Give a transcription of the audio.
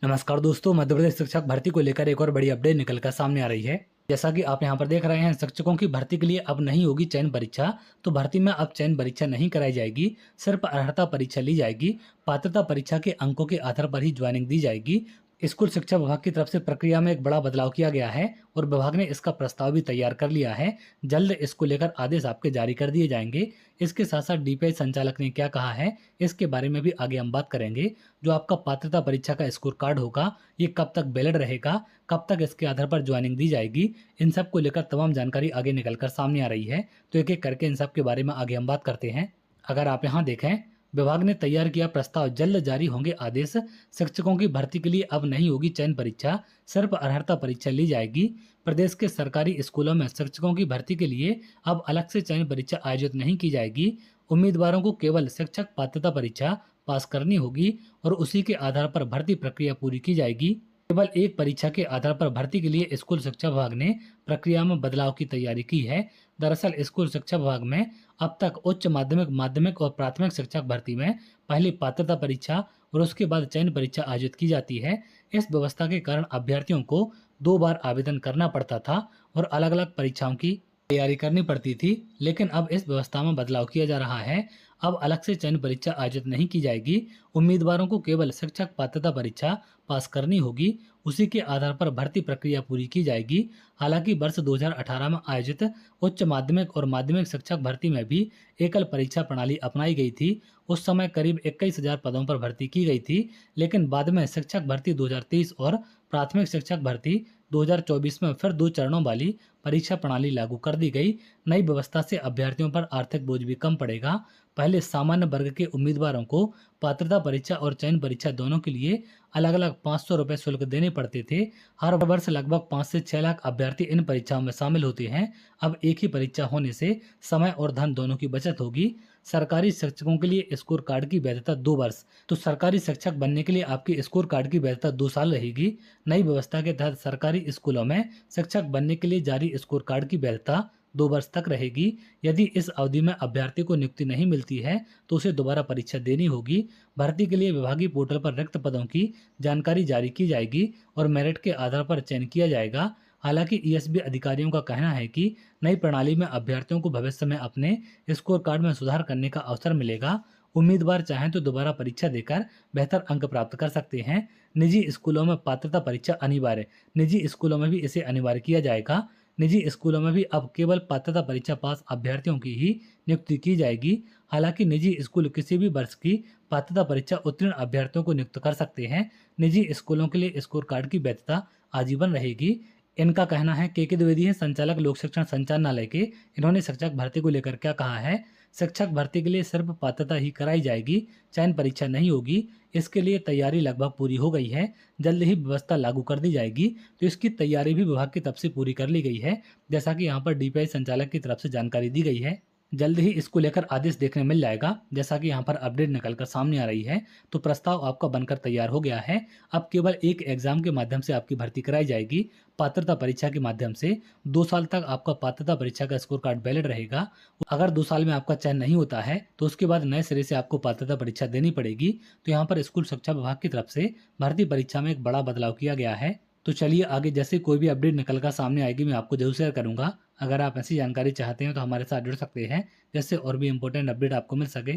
नमस्कार दोस्तों, मध्य प्रदेश शिक्षक भर्ती को लेकर एक और बड़ी अपडेट निकल कर सामने आ रही है। जैसा कि आप यहां पर देख रहे हैं, शिक्षकों की भर्ती के लिए अब नहीं होगी चयन परीक्षा। तो भर्ती में अब चयन परीक्षा नहीं कराई जाएगी, सिर्फ अर्हता परीक्षा ली जाएगी। पात्रता परीक्षा के अंकों के आधार पर ही ज्वाइनिंग दी जाएगी। स्कूल शिक्षा विभाग की तरफ से प्रक्रिया में एक बड़ा बदलाव किया गया है और विभाग ने इसका प्रस्ताव भी तैयार कर लिया है। जल्द इसको लेकर आदेश आपके जारी कर दिए जाएंगे। इसके साथ साथ डीपीआई संचालक ने क्या कहा है, इसके बारे में भी आगे हम बात करेंगे। जो आपका पात्रता परीक्षा का स्कोर कार्ड होगा, ये कब तक वैलिड रहेगा, कब तक इसके आधार पर ज्वाइनिंग दी जाएगी, इन सब को लेकर तमाम जानकारी आगे निकलकर सामने आ रही है। तो एक एक करके इन सब के बारे में आगे हम बात करते हैं। अगर आप यहाँ देखें, विभाग ने तैयार किया प्रस्ताव, जल्द जारी होंगे आदेश। शिक्षकों की भर्ती के लिए अब नहीं होगी चयन परीक्षा, सिर्फ अर्हता परीक्षा ली जाएगी। प्रदेश के सरकारी स्कूलों में शिक्षकों की भर्ती के लिए अब अलग से चयन परीक्षा आयोजित नहीं की जाएगी। उम्मीदवारों को केवल शिक्षक पात्रता परीक्षा पास करनी होगी और उसी के आधार पर भर्ती प्रक्रिया पूरी की जाएगी। केवल एक परीक्षा के आधार पर भर्ती के लिए स्कूल शिक्षा विभाग ने प्रक्रिया में बदलाव की तैयारी की है। दरअसल स्कूल शिक्षा विभाग में अब तक उच्च माध्यमिक, माध्यमिक और प्राथमिक शिक्षक भर्ती में पहले पात्रता परीक्षा और उसके बाद चयन परीक्षा आयोजित की जाती है। इस व्यवस्था के कारण अभ्यर्थियों को 2 बार आवेदन करना पड़ता था और अलग अलग परीक्षाओं की तैयारी करनी पड़ती थी। लेकिन अब इस व्यवस्था में बदलाव किया जा रहा है। अब अलग से चयन परीक्षा आयोजित नहीं की जाएगी। उम्मीदवारों को केवल शिक्षक पात्रता परीक्षा पास करनी होगी, उसी के आधार पर भर्ती प्रक्रिया पूरी की जाएगी। हालांकि वर्ष 2018 में आयोजित उच्च माध्यमिक और माध्यमिक शिक्षक भर्ती में भी एकल परीक्षा प्रणाली अपनाई गई थी। उस समय करीब 21,000 पदों पर भर्ती की गई थी। लेकिन बाद में शिक्षक भर्ती 2023 और प्राथमिक शिक्षक भर्ती 2024 में फिर 2 चरणों वाली परीक्षा प्रणाली लागू कर दी गई। नई व्यवस्था से अभ्यर्थियों पर आर्थिक बोझ भी कम पड़ेगा। पहले सामान्य वर्ग के उम्मीदवारों को पात्रता परीक्षा और चयन परीक्षा दोनों के लिए अलग अलग 500 रुपये शुल्क देने पड़ते थे। हर वर्ष लगभग 5 से 6 लाख अभ्यर्थी इन परीक्षाओं में शामिल होते हैं। अब एक ही परीक्षा होने से समय और धन दोनों की बचत होगी। सरकारी शिक्षकों के लिए स्कोर कार्ड की वैधता 2 वर्ष। तो सरकारी शिक्षक बनने के लिए आपकी स्कोर कार्ड की वैधता 2 साल रहेगी। नई व्यवस्था के तहत सरकारी स्कूलों में शिक्षक बनने के लिए जारी स्कोर कार्ड की वैधता 2 वर्ष तक रहेगी। यदि इस अवधि में अभ्यर्थी को नियुक्ति नहीं मिलती है तो उसे दोबारा परीक्षा देनी होगी। भर्ती के लिए विभागीय पोर्टल पर रिक्त पदों की जानकारी जारी की जाएगी और मेरिट के आधार पर चयन किया जाएगा। हालांकि ईएसबी अधिकारियों का कहना है कि नई प्रणाली में अभ्यर्थियों को भविष्य में अपने स्कोर कार्ड में सुधार करने का अवसर मिलेगा। उम्मीदवार चाहें तो दोबारा परीक्षा देकर बेहतर अंक प्राप्त कर सकते हैं। निजी स्कूलों में पात्रता परीक्षा अनिवार्य। निजी स्कूलों में भी इसे अनिवार्य किया जाएगा। निजी स्कूलों में भी अब केवल पात्रता परीक्षा पास अभ्यर्थियों की ही नियुक्ति की जाएगी। हालांकि निजी स्कूल किसी भी वर्ष की पात्रता परीक्षा उत्तीर्ण अभ्यर्थियों को नियुक्त कर सकते हैं। निजी स्कूलों के लिए स्कोर कार्ड की वैधता आजीवन रहेगी। इनका कहना है, के द्विवेदी हैं, संचालक लोक शिक्षण संचालनालय के। इन्होंने शिक्षक भर्ती को लेकर क्या कहा है, शिक्षक भर्ती के लिए सिर्फ पात्रता ही कराई जाएगी, चयन परीक्षा नहीं होगी। इसके लिए तैयारी लगभग पूरी हो गई है, जल्द ही व्यवस्था लागू कर दी जाएगी। तो इसकी तैयारी भी विभाग की तरफ से पूरी कर ली गई है, जैसा कि यहाँ पर डीपीआई संचालक की तरफ से जानकारी दी गई है। जल्द ही इसको लेकर आदेश देखने मिल जाएगा, जैसा कि यहाँ पर अपडेट निकलकर सामने आ रही है। तो प्रस्ताव आपका बनकर तैयार हो गया है। अब केवल एक एग्जाम के माध्यम से आपकी भर्ती कराई जाएगी, पात्रता परीक्षा के माध्यम से। 2 साल तक आपका पात्रता परीक्षा का स्कोर कार्ड वैलिड रहेगा। अगर 2 साल में आपका चयन नहीं होता है तो उसके बाद नए सिरे से आपको पात्रता परीक्षा देनी पड़ेगी। तो यहाँ पर स्कूल शिक्षा विभाग की तरफ से भर्ती परीक्षा में एक बड़ा बदलाव किया गया है। तो चलिए आगे जैसे कोई भी अपडेट निकल कर सामने आएगी मैं आपको जरूर शेयर करूंगा। अगर आप ऐसी जानकारी चाहते हैं तो हमारे साथ जुड़ सकते हैं, जिससे और भी इंपॉर्टेंट अपडेट आपको मिल सके।